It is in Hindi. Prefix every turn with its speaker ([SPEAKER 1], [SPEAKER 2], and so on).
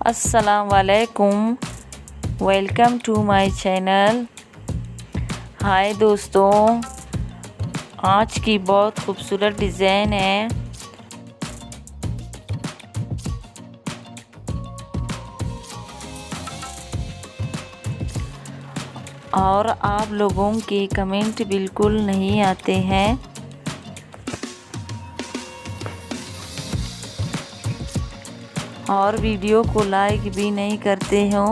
[SPEAKER 1] अस्सलाम वालेकुम, वेलकम टू माय चैनल। हाय दोस्तों, आज की बहुत खूबसूरत डिज़ाइन है। और आप लोगों के कमेंट बिल्कुल नहीं आते हैं। और वीडियो को लाइक भी नहीं करते हो।